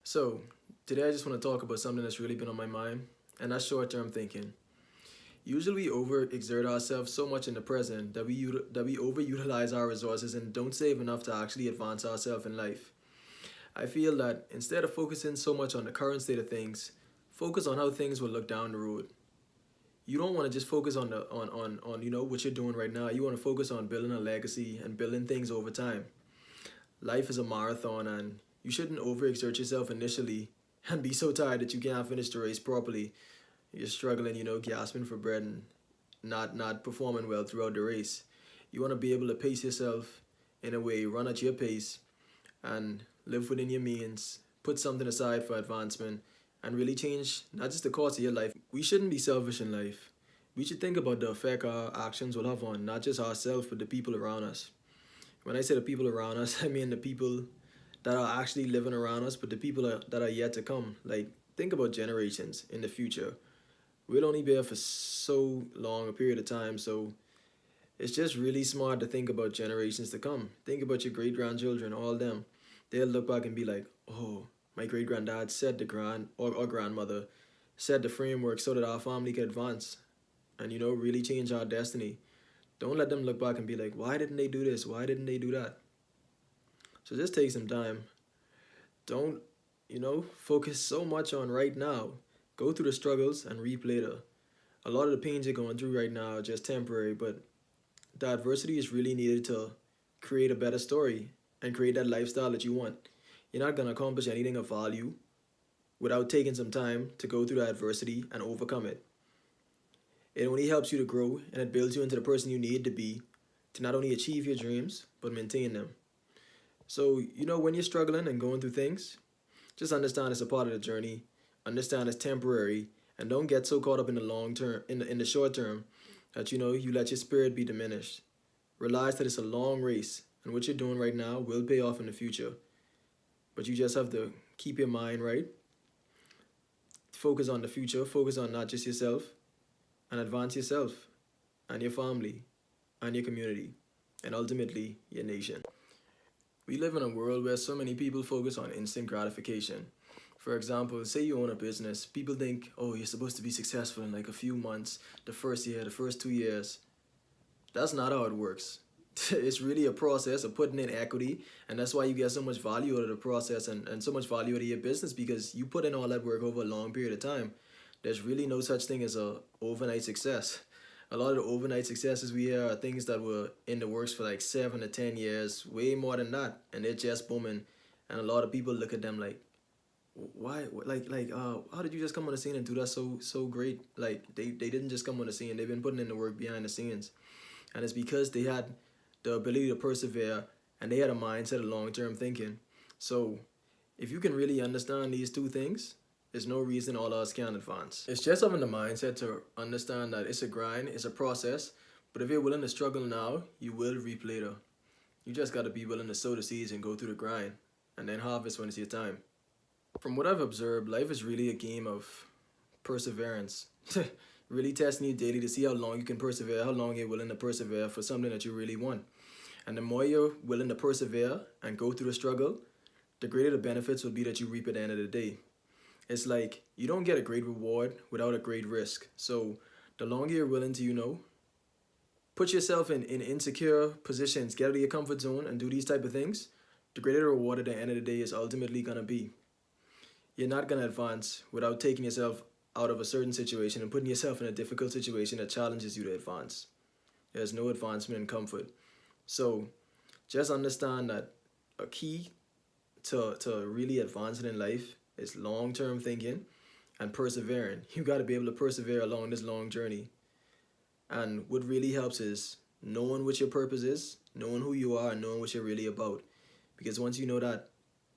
So, today I just want to talk about something that's really been on my mind, and that's short term thinking. Usually, we overexert ourselves so much in the present that we overutilize our resources and don't save enough to actually advance ourselves in life. I feel that instead of focusing so much on the current state of things, focus on how things will look down the road. You don't want to just focus on the on what you're doing right now. You want to focus on building a legacy and building things over time. Life is a marathon, and you shouldn't overexert yourself initially and be so tired that you can't finish the race properly. You're struggling, gasping for bread and not performing well throughout the race. You want to be able to pace yourself in a way, run at your pace, and live within your means. Put something aside for advancement, and really change not just the course of your life. We shouldn't be selfish in life. We should think about the effect our actions will have on not just ourselves but the people around us. When I say the people around us, I mean the people that are actually living around us, but the people that are yet to come. Like, think about generations in the future. We'll only be here for so long a period of time, so it's just really smart to think about generations to come. Think about your great grandchildren, all them. They'll look back and be like, oh, my great granddad said the or grandmother set the framework so that our family could advance and really change our destiny. Don't let them look back and be like, why didn't they do this? Why didn't they do that? So just take some time. Don't, focus so much on right now. Go through the struggles and reap later. A lot of the pains you're going through right now are just temporary, but the adversity is really needed to create a better story and create that lifestyle that you want. You're not going to accomplish anything of value without taking some time to go through the adversity and overcome it. It only helps you to grow, and it builds you into the person you need to be to not only achieve your dreams, but maintain them. So, when you're struggling and going through things, just understand it's a part of the journey. Understand it's temporary, and don't get so caught up in the long term, in the short term, that you let your spirit be diminished. Realize that it's a long race, and what you're doing right now will pay off in the future. But you just have to keep your mind right. Focus on the future. Focus on not just yourself, and advance yourself, and your family, and your community, and ultimately your nation. We live in a world where so many people focus on instant gratification. For example, say you own a business, people think, oh, you're supposed to be successful in like a few months, the first year, the first 2 years. That's not how it works. It's really a process of putting in equity, and that's why you get so much value out of the process and so much value out of your business, because you put in all that work over a long period of time. There's really no such thing as a overnight success. A lot of the overnight successes we hear are things that were in the works for like 7 to 10 years, way more than that, and they're just booming. And a lot of people look at them like, why, how did you just come on the scene and do that so great? Like, they didn't just come on the scene, they've been putting in the work behind the scenes. And it's because they had the ability to persevere, and they had a mindset of long-term thinking. So if you can really understand these two things, there's no reason all of us can't advance. It's just having the mindset to understand that it's a grind, it's a process, but if you're willing to struggle now, you will reap later. You just got to be willing to sow the seeds and go through the grind, and then harvest when it's your time. From what I've observed, life is really a game of perseverance. Really testing you daily to see how long you can persevere, how long you're willing to persevere for something that you really want. And the more you're willing to persevere and go through the struggle, the greater the benefits will be that you reap at the end of the day. It's like you don't get a great reward without a great risk. So the longer you're willing to, put yourself in insecure positions, get out of your comfort zone and do these type of things, the greater the reward at the end of the day is ultimately going to be. You're not going to advance without taking yourself out of a certain situation and putting yourself in a difficult situation that challenges you to advance. There's no advancement in comfort. So just understand that a key to really advancing in life is long-term thinking and persevering. You got to be able to persevere along this long journey. And what really helps is knowing what your purpose is, knowing who you are, and knowing what you're really about. Because once you know that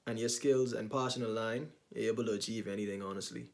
and your skills and passion align, you're able to achieve anything, honestly.